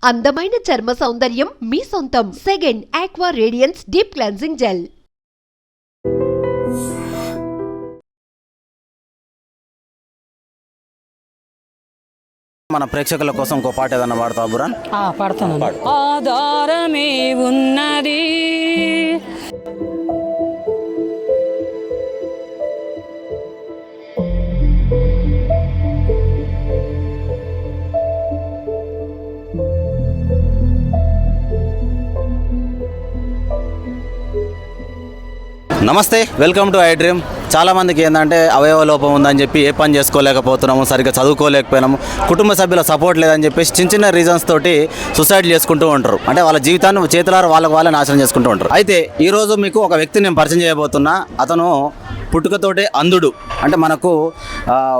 అందమైన చర్మ సౌందర్యం మీ సొంతం. Second aqua radiance deep cleansing gel. మన ప్రేక్షకుల కోసం ఇంకో పాట ఏదన్నా పాడతావా బురాన్? పాడతాను. ఆధారమే ఉన్నది నమస్తే, వెల్కమ్ టు ఐ డ్రీమ్. చాలామందికి ఏంటంటే అవయవ లోపం ఉందని చెప్పి ఏ పని చేసుకోలేకపోతున్నాము, సరిగ్గా చదువుకోలేకపోయినాము, కుటుంబ సభ్యుల సపోర్ట్ లేదని చెప్పేసి చిన్న చిన్న రీజన్స్ తోటి సూసైడ్ చేసుకుంటూ ఉంటారు. అంటే వాళ్ళ జీవితాన్ని చేతులారా వాళ్ళే నాశనం చేసుకుంటూ ఉంటారు. అయితే ఈరోజు మీకు ఒక వ్యక్తిని నేను పరిచయం చేయబోతున్నా. అతను పుట్టుకతోటే అంధుడు. అంటే మనకు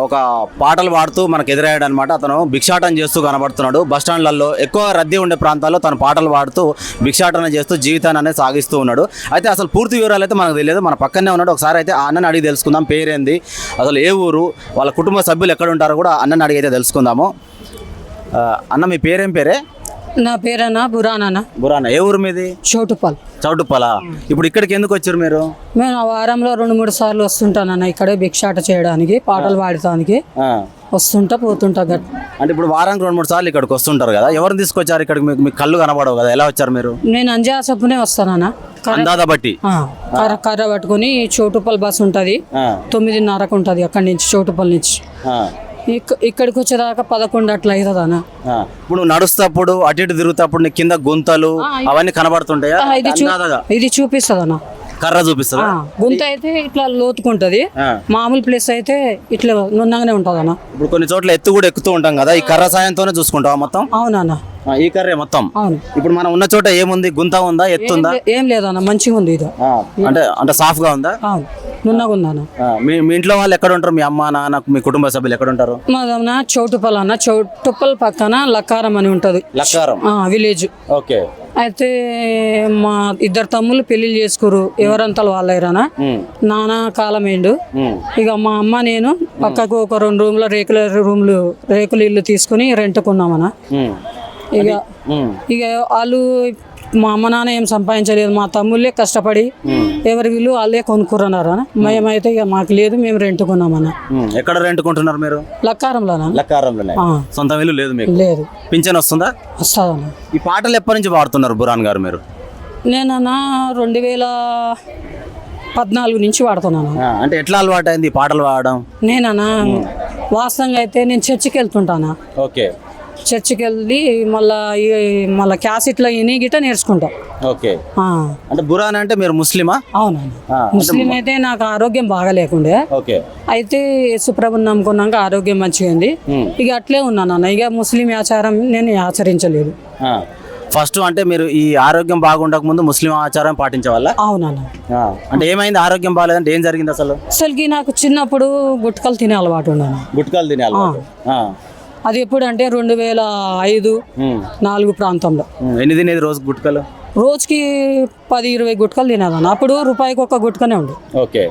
ఒక పాటలు పాడుతూ మనకు ఎదురయ్యాడు అనమాట. అతను భిక్షాటన చేస్తూ కనబడుతున్నాడు. బస్టాండ్లలో ఎక్కువ రద్దీ ఉండే ప్రాంతాల్లో తను పాటలు పాడుతూ భిక్షాటన చేస్తూ జీవితాన్ని అనేది సాగిస్తూ ఉన్నాడు. అయితే అసలు పూర్తి వివరాలు అయితే మనకు తెలియదు. మన పక్కనే ఉన్నాడు. ఒకసారి అయితే ఆ అన్నని అడిగి తెలుసుకుందాం. పేరేంది, అసలు ఏ ఊరు, వాళ్ళ కుటుంబ సభ్యులు ఎక్కడ ఉంటారో కూడా అన్నని అడిగి అయితే తెలుసుకుందాము. అన్న, మీ పేరేం పేరే? నా పేరన్నా బురానా. బురానా. ఏ ఊరు మీది? చౌటుప్పలా. ఇప్పుడు ఇక్కడికి ఎందుకు వచ్చారు మీరు? నేను వారంలో 2-3 సార్లు వస్తుంటానన్న. ఇక్కడే భిక్షాట చేయడానికి, పాటలు పాడటానికి వస్తుంటా పోతుంటా. అంటే ఇప్పుడు వారానికి 2-3 సార్లు ఇక్కడికి వస్తుంటారు కదా, ఎవరిని తీసుకొచ్చారు ఇక్కడికి? మీకు కళ్ళు కనబడవు కదా, ఎలా వచ్చారు మీరు? నేను అంజా చప్పునే వస్తానన్నా. బట్టి కర్ర పట్టుకుని చోటుపల్ బస్ ఉంటది, 9:30కు ఉంటది. అక్కడి నుంచి చోటుపల్ నుంచి ఇక్కడికి వచ్చేదాకా 11 అట్లా అవుతుందన్నా. ఇప్పుడు నడుస్తప్పుడు అటు ఇటు తిరుగుతప్పుడు నీ కింద గుంతలు అవన్నీ కనబడుతుంటాయా? ఇది చూపిస్తుంది అన్న, కర్ర చూపిస్తుంది. గుంత అయితే ఇట్లా లోతుకుంటది, మామూలు ప్లేస్ అయితే ఇట్లా నున్నగానే ఉంటది అన్న. ఇప్పుడు కొన్ని చోట్ల ఎత్తు కూడా ఎక్కుతూ ఉంటాం కదా, ఈ కర్ర సాయంతోనే చూసుకుంటావా మొత్తం? అవునన్నా, ఈ కర్రే మొత్తం. అవును. ఇప్పుడు మనం ఉన్న చోట ఏముంది? గుంత ఉందా, ఎత్తుందా? ఏం లేదన్న, మంచిగా ఉంది. ఇది అంటే సాఫ్ గా ఉందా? అవును, నున్నగా ఉందన్న. మీ ఇంట్లో వాళ్ళు ఎక్కడ ఉంటారు? మీ అమ్మ నాన్న, మీ కుటుంబ సభ్యులు ఎక్కడ ఉంటారు? మాదన్న చౌటుపల్ అన్న. చౌటుపల్ పక్కన లక్కారం అని ఉంటది, లక్కారం విలేజ్. ఓకే. అయితే మా 2 తమ్ముళ్ళు పెళ్లిళ్ళు చేసుకోరు, ఎవరంతా వాళ్ళైరానా. నాన్న కాలమేండు. ఇక మా అమ్మ నేను పక్కకు ఒక 2 రూమ్ల రేకుల ఇల్లు తీసుకుని రెంట్కున్నామన్నా. ఇక వాళ్ళు, మా అమ్మ నాన్న ఏం సంపాదించలేదు, మా తమ్ముళ్ళే కష్టపడి ఎవరి వీళ్ళు వాళ్ళే కొనుక్కున్నారు. మేమైతే ఇక మాకు లేదు, మేము రెంట్కున్నామన్నా. ఎక్కడ రెంట్కుంటున్నారు మీరు? లక్కారంలోనా? లక్కారంలోనే. సొంత ఇల్లు లేదు మీకు? లేదు. పింఛన్ వస్తుందా? వస్తుందన్నా. ఈ పాటలు ఎప్పటి నుంచి పాడుతున్నారు బురాన్ గారు మీరు? నేనన్నా 2014 నుంచి పాడుతున్నాను. అంటే ఎట్లా అలవాటు అయింది పాటలు పాడడం? నేనన్నా వాస్తవంగా అయితే నేను చర్చికి వెళ్తుంటానా. ఓకే. చర్చికి వెళ్ళి మళ్ళీ క్యాసెట్లో ఇని గిట్ట నేర్చుకుంటా. ఓకే. అంటే బురాన్ అంటే మీరు ముస్లిమా? అవునన్నా, ముస్లిం. అయితే నాకు ఆరోగ్యం బాగా లేకుండే. ఓకే. అయితే యేసుప్రభుని నమ్ముకున్నాక ఆరోగ్యం మంచిగా ఉంది. ఇక అట్లే ఉన్నానన్న. ఇక ముస్లిం ఆచారం నేను ఆచరించలేదు. ఫస్ట్ అంటే మీరు ఈ ఆరోగ్యం బాగుండక ముందు ముస్లిం ఆచారం పాటించే వాళ్ళ? అవునన్నా. అంటే ఏమైంది? ఆరోగ్యం బాగాలేదంటే ఏం జరిగింది అసలుకి? నాకు చిన్నప్పుడు గుట్కలు తినే అలవాటు ఉన్నాను. గుట్కలు తినే అలవాటు. అది ఎప్పుడు అంటే 2005-04 ప్రాంతంలో. ఎన్ని తినేది రోజు గుట్కలు? రోజుకి 10-20 గుట్కలు తినేదాన్ని. అప్పుడు రూపాయికి 1 గుట్కనే ఉండు. ఓకే.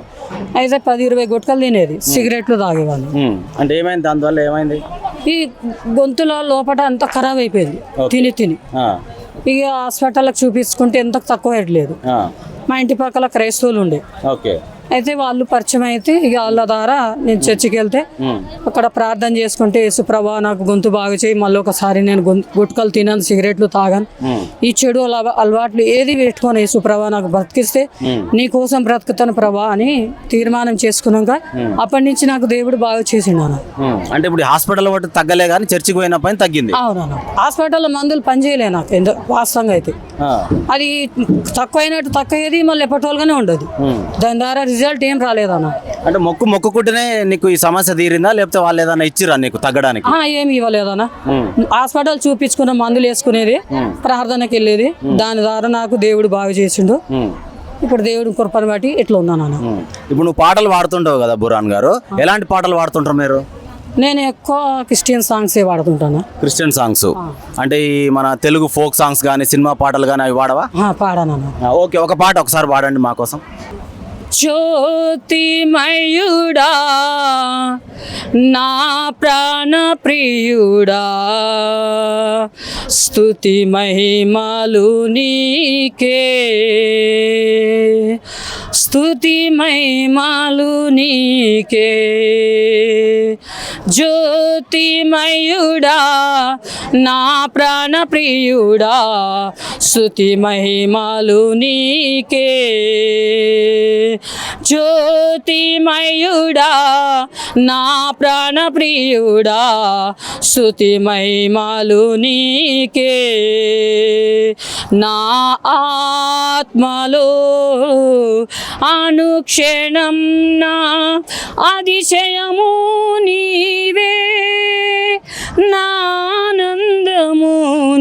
అయితే 10-20 గుట్కలు తినేది, సిగరెట్లు తాగేవాళ్ళు. అంటే ఏమైంది దానివల్ల? ఏమైంది? ఈ గొంతుల లోపల అంతా ఖరాబ్ అయిపోయింది తిని. ఇక హాస్పిటల్కి చూపించుకుంటే ఎంత తక్కువ అయ్యట్లేదు. మా ఇంటి పక్కల క్రైస్తవులు ఉండే. ఓకే. అయితే వాళ్ళు పరిచయం అయితే ఇక వాళ్ళ ద్వారా నేను చర్చికి వెళ్తే అక్కడ ప్రార్థన చేసుకుంటే, యేసుప్రభా నాకు గొంతు బాగా చేయి, మళ్ళీ ఒకసారి నేను గుట్కలు తినాను, సిగరెట్లు తాగాను, ఈ చెడు అలవాట్లు ఏది పెట్టుకొని యేసుప్రభా నాకు బ్రతికిస్తే నీ కోసం బ్రతుకుతాను ప్రభా అని తీర్మానం చేసుకున్నాక అప్పటి నుంచి నాకు దేవుడు బాగా చేసిండు. అంటే ఇప్పుడు హాస్పిటల్ ఒకటి తగ్గలే కానీ చర్చికి పోయినప్పుడు తగ్గింది? అవునన్నా. హాస్పిటల్లో మందులు పనిచేయలే నాకు వాస్తవంగా అయితే. అది తక్కువది, మళ్ళీ ఎప్పటిగానే ఉండదు. దాని ద్వారా రిజల్ట్ ఏం రాలేదన్నా. అంటే మొక్కుకుంటేనే నీకు ఈ సమస్య తీరిందా, లేకపోతే వాళ్ళు ఏదైనా ఇచ్చిరా నీకు తగ్గడానికి? ఏమి ఇవ్వలేదన్నా. హాస్పిటల్ చూపించుకున్న మందులు వేసుకునేది, ప్రార్థనకి వెళ్ళేది. దాని ద్వారా నాకు దేవుడు బాగా చేసిండు. ఇప్పుడు దేవుడి కృపను బట్టి ఇట్లా ఉన్నాను. ఇప్పుడు నువ్వు పాటలు పాడుతుంటావు కదా బురాన్ గారు, ఎలాంటి పాటలు పాడుతుంటారు మీరు? నేను ఎక్కువ క్రిస్టియన్ సాంగ్స్ పాడుతుంటాను. క్రిస్టియన్ సాంగ్స్ అంటే ఈ మన తెలుగు ఫోక్ సాంగ్స్ కానీ సినిమా పాటలు కానీ అవి పాడవా? పాడాను. ఓకే, ఒక పాట ఒకసారి పాడండి మా కోసం. జ్యోతిమయుడా నా ప్రాణ ప్రియుడా స్తుతి మహిమలు నీకే స్తుతి మహిమలు నీకే జ్యోతిమయుడా నా ప్రాణ ప్రియుడా స్తుతి మహిమలు నీకే జ్యోతిమయుడా నా ప్రాణ ప్రియుడా స్తుతి మహిమలు నీకే నా ఆత్మలో అనుక్షణం నా అతిశయము నీవే నా ఆనందము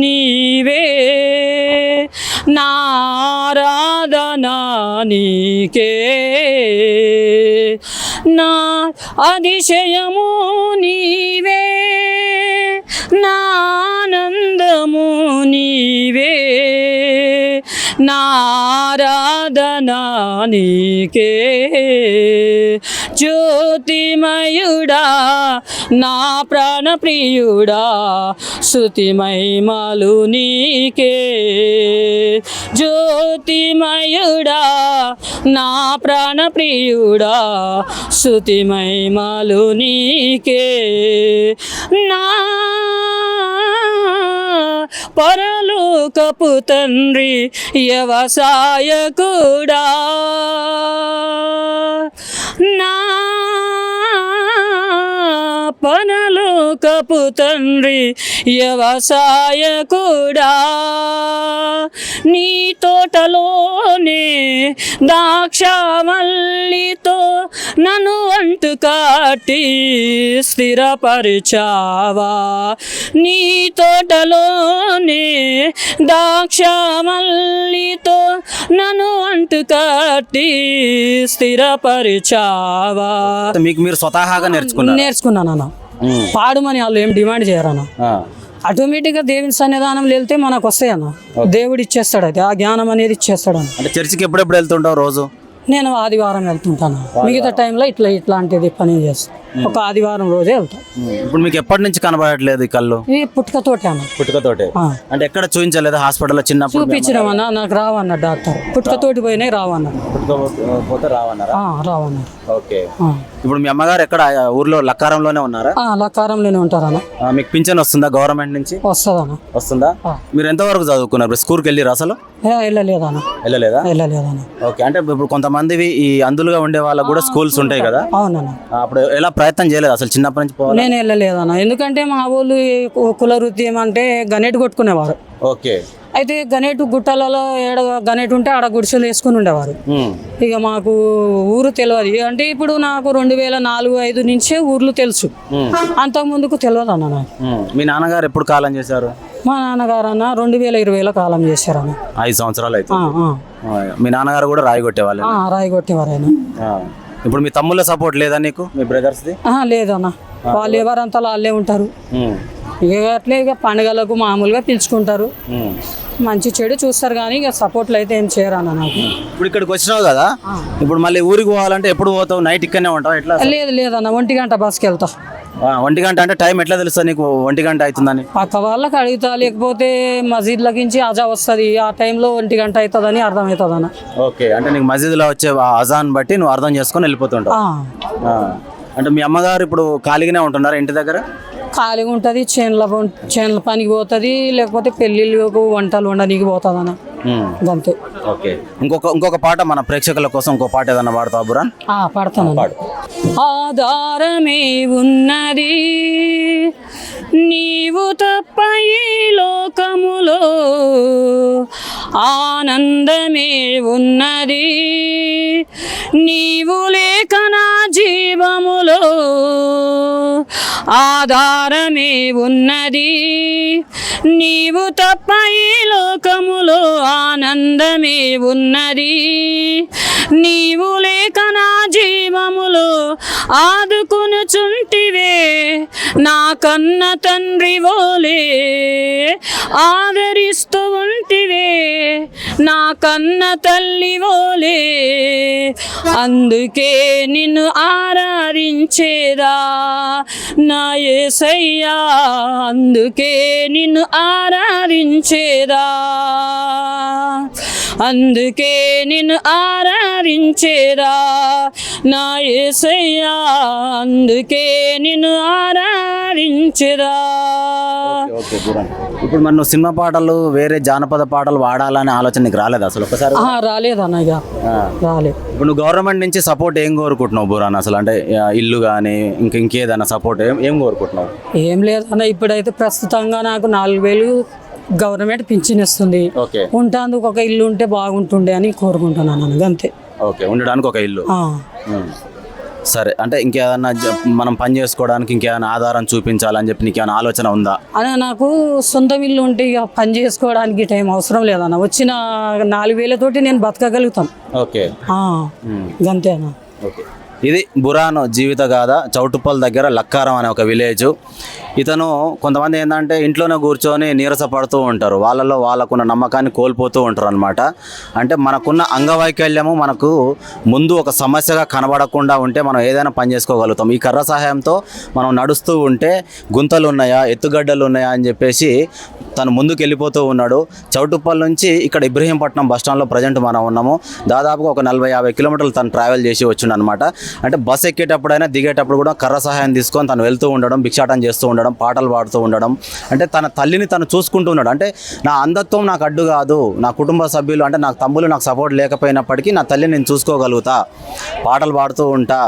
నీవే నా ఆరాధనా నీకే నా అతిశయము నీవే నా ఆనందము నీవే నా ఆరాధనా నీకే జ్యోతిమయుడా నా ప్రాణ ప్రియుడా స్తుతి మహిమలు నీకే జ్యోతిమయుడా నా ప్రాణ ప్రియుడా స్తుతి మహిమలు నీకే నా పరలోకపు తండ్రి వ్యవసాయకుడా నా పరలోకపు తండ్రి వ్యవసాయకుడా నీ తోటలోనే ద్రాక్షవల్లితో నన్ను అంటు కట్టి స్థిరపరిచావా నీ తోటలోనే ద్రాక్షవల్లితో నన్ను అంటు కట్టి స్థిరపరిచావా. మీకు మీరు స్వతహాగా నేర్చుకున్నాను పాడుమని వాళ్ళు ఏం డిమాండ్ చేయరన్న ఆటోమేటిక్గా దేవుని సన్నిధానం వెళ్తే మనకు వస్తాయన్న దేవుడు ఇచ్చేస్తాడు అది ఆ జ్ఞానం అనేది ఇచ్చేస్తాడు అన్న. అంటే చర్చికి ఎప్పుడెప్పుడు వెళ్తుంటావు రోజు? నేను ఆదివారం వెళ్తుంటాను మిగతా టైంలో ఇట్లాంటిది పని చేస్తాను ఒక ఆదివారం రోజే వెళ్తాను. ఇప్పుడు మీకు ఎప్పటి నుంచి కనబడట్లేదు ఈ కళ్ళు? ఈ పుట్టుకతోటే అన్న పుట్టుకతోటే అంటే ఎక్కడ చూపించలేదు హాస్పిటల్లో చిన్నప్పుడు? చూపించినామన్నా నాకు రావన్న డాక్టర్ పుట్టుకతోటి పోయినాయి రావన్నారు పుట్టుకపోతే రావన్నారా? రావన్నారు. ఓకే ఇప్పుడు మీ అమ్మగారు ఎక్కడ ఊర్లో లక్కారంలోనే ఉన్నారా? లక్కారంలోనే ఉంటారన్న. మీకు పింఛన్ వస్తుందా గవర్నమెంట్ నుంచి? వస్తుందన్న. వస్తుందా? మీరు ఎంతవరకు చదువుకున్నారు? స్కూల్కి వెళ్ళిరు అసలు? వెళ్ళలేదన్న. వెళ్ళలేదన్న. ఓకే అంటే ఇప్పుడు కొంతమంది ఈ అందులుగా ఉండే వాళ్ళకు కూడా స్కూల్స్ ఉంటాయి కదా? అవునన్న. అప్పుడు ఎలా ప్రయత్నం చేయలేదు అసలు చిన్నప్పటి నుంచి పోవాలి? నేను వెళ్ళలేదన్న ఎందుకంటే మా ఊళ్ళు కుల వృత్తి ఏమంటే గనేటు కొట్టుకునేవారు. ఓకే అయితే గనేటు గుట్టలలో ఏడ గనేటు ఉంటే ఆడ గుడిసెలు వేసుకుని ఉండేవారు. ఇక మాకు ఊరు తెలియదు అంటే ఇప్పుడు నాకు 2004-05 నుంచే ఊర్లు తెలుసు అంతకు ముందుకు తెలియదు అన్న నాకు. మీ నాన్నగారు ఎప్పుడు కాలం చేశారు? మా నాన్నగారు అన్న 2020లో కాలం చేశారన్న. 5 సంవత్సరాలు అయితే. మీ నాన్నగారు కూడా రాయి కొట్టేవాళ్ళు? రాయి కొట్టేవారు ఆయన. ఇప్పుడు మీ తమ్ముళ్ళ సపోర్ట్ లేదా నీకు మీ బ్రదర్స్ది? లేదన్న వాళ్ళు ఎవరంతా వాళ్ళే ఉంటారు ఇక అట్లే ఇక పండుగలకు మామూలుగా పిలుచుకుంటారు మంచి చెడు చూస్తారు కానీ ఇక సపోర్ట్లు అయితే ఏం చేయరు అన్న నాకు. ఇప్పుడు ఇక్కడికి వచ్చినావు కదా ఇప్పుడు మళ్ళీ ఊరికి పోవాలంటే ఎప్పుడు పోతావు? నైట్ ఇక్కడనే ఉంటావు ఎట్లా? లేదన్న 1 గంట బస్కి వెళ్తా. 1 గంట అంటే టైం ఎట్లా తెలుస్తుంది నీకు 1 గంట అవుతుందని? పక్క వాళ్ళకి అడుగుతా లేకపోతే మసీద్లకించి అజా వస్తుంది ఆ టైంలో 1 గంట అవుతుందని అర్థమవుతుంది అన్న. ఓకే అంటే నీకు మసీదులో వచ్చే అజాన్ బట్టి నువ్వు అర్థం చేసుకొని వెళ్ళిపోతుంటావు. అంటే మీ అమ్మగారు ఇప్పుడు ఖాళీగానే ఉంటున్నారా ఇంటి దగ్గర? ఖాళీగా ఉంటుంది చేనుల పనికి పోతుంది లేకపోతే పెళ్ళిళ్ళకు వంటలు వండడానికి పోతుంది అన్న అంతే. ఓకే ఇంకొక పాట మన ప్రేక్షకుల కోసం ఇంకో పాట ఏదన్నా పాడతావు బురాన్? పాడతాను. ఆధారమే ఉన్నది నీవు తప్ప ఈ లోకములో ఆనందమే ఉన్నది నీవు లేక నా జీవములో ఆధారమే ఉన్నది నీవు తప్ప ఈ లోకములో ఆనందమే ఉన్నది నీవు లేక నా జీవములో ఆదుకొనుచుంటివే నా కన్న తండ్రి వోలే ఆదరిస్తూ ఉంటివే నా కన్న తల్లి ఓలే, అందుకే నిన్ను ఆరాధించేదా నా యేసయ్యా, అందుకే నిన్ను ఆరాధించేదా, అందుకే నిన్ను ఆరాధించేదా నా యేసయ్యా, అందుకే నిన్ను ఆరాధించేదా. ఓకే బురాన్, ఇప్పుడు మన నువ్వు సినిమా పాటలు వేరే జానపద పాటలు వాడాలనే ఆలోచన నీకు రాలేదు అసలు ఒకసారి? రాలేదన్న, ఇక రాలేదు. ఇప్పుడు నువ్వు గవర్నమెంట్ నుంచి సపోర్ట్ ఏం కోరుకుంటున్నావు బురాన్ అసలు? అంటే ఇల్లు కానీ ఇంకేదైనా సపోర్ట్ ఏం కోరుకుంటున్నావు? ఏం లేదన్న, ఇప్పుడైతే ప్రస్తుతంగా నాకు 4,000 గవర్నమెంట్ పింఛన్ ఇస్తుంది. ఓకే, ఉంటాందుకు ఒక ఇల్లు ఉంటే బాగుంటుండే అని కోరుకుంటున్నాను అంతే. ఓకే, ఉండడానికి ఒక ఇల్లు. సరే, అంటే ఇంకేదన్నా మనం పని చేసుకోవడానికి ఇంకేమైనా ఆధారం చూపించాలని చెప్పి నీకు ఏమైనా ఆలోచన ఉందా? అన్న, నాకు సొంతం ఇల్లు ఉంటే ఇక పని చేసుకోవడానికి టైం అవసరం లేదన్న, వచ్చిన 4,000 తోటి నేను బతకగలుగుతాను. ఓకే, అంతేనా. ఓకే, ఇది బురాన్ జీవిత గాథ. చౌటుప్పల్ దగ్గర లక్కారం అనే ఒక విలేజ్. ఇతను కొంతమంది ఏంటంటే ఇంట్లోనే కూర్చొని నీరసపడుతూ ఉంటారు, వాళ్ళకున్న నమ్మకాన్ని కోల్పోతూ ఉంటారు అనమాట. అంటే మనకున్న అంగవైకల్యము మనకు ముందు ఒక సమస్యగా కనబడకుండా ఉంటే మనం ఏదైనా పని చేసుకోగలుగుతాం. ఈ కర్ర సహాయంతో మనం నడుస్తూ ఉంటే గుంతలు ఉన్నాయా, ఎత్తుగడ్డలు ఉన్నాయా అని చెప్పేసి తను ముందుకు వెళ్ళిపోతూ ఉన్నాడు. చౌటుప్పల్ నుంచి ఇక్కడ ఇబ్రహీంపట్నం బస్టాండ్లో ప్రజెంట్ మనం ఉన్నాము. దాదాపుగా ఒక 40-50 కిలోమీటర్లు తను ట్రావెల్ చేసి వచ్చిండు అనమాట. అంటే బస్ ఎక్కేటప్పుడైనా దిగేటప్పుడు కూడా కర్ర సహాయం తీసుకొని తను వెళ్తూ ఉండడం, భిక్షాటం చేస్తూ ఉండడం, పాటలు పాడుతూ ఉండడం. అంటే తన తల్లిని తను చూసుకుంటూ ఉన్నాడు. అంటే నా అంధత్వం నాకు అడ్డు కాదు, నా కుటుంబ సభ్యులు అంటే నాకు తమ్ముళ్ళు నాకు సపోర్ట్ లేకపోయినప్పటికీ నా తల్లిని నేను చూసుకోగలుగుతా, పాటలు పాడుతూ ఉంటా,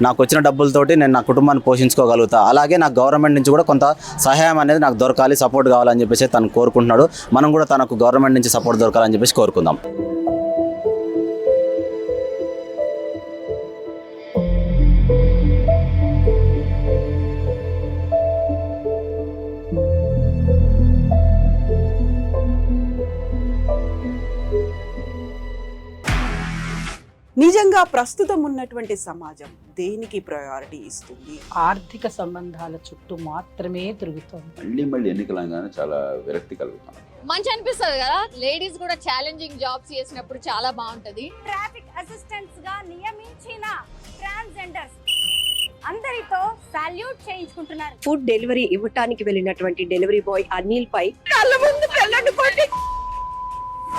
నాకు వచ్చిన డబ్బులతోటి నేను నా కుటుంబాన్ని పోషించుకోగలుగుతా. అలాగే నాకు గవర్నమెంట్ నుంచి కూడా కొంత సహాయం అనేది నాకు దొరకాలి, సపోర్ట్ కావాలని చెప్పేసి తను కోరుకుంటున్నాడు. మనం కూడా తనకు గవర్నమెంట్ నుంచి సపోర్ట్ దొరకాలని చెప్పేసి కోరుకుందాం. నిజంగా ప్రస్తుతం ఉన్నటువంటి సమాజం దేనికి ప్రయారిటీ ఇస్తుంది? ఆర్థిక సంబంధాల చుట్టూ మాత్రమే తిరుగుతుంది. మళ్ళీ ఎన్నికలంగానే చాలా విరక్తి కలుగుతాం. మంచి అనిపిస్తుంది కదా, లేడీస్ కూడా ఛాలెంజింగ్ జాబ్స్ చేసినప్పుడు చాలా బాగుంటది. ట్రాఫిక్ అసిస్టెంట్స్ గా నియమించిన ట్రాన్స్జెండర్స్ అందరితో సాల్యూట్ చేయించుకుంటున్నారు. ఫుడ్ డెలివరీ ఇవ్వటానికి వెళ్ళినటువంటి డెలివరీ బాయ్ అనిల్ పై కళ్ళ ముందు పిల్లలు కొట్టి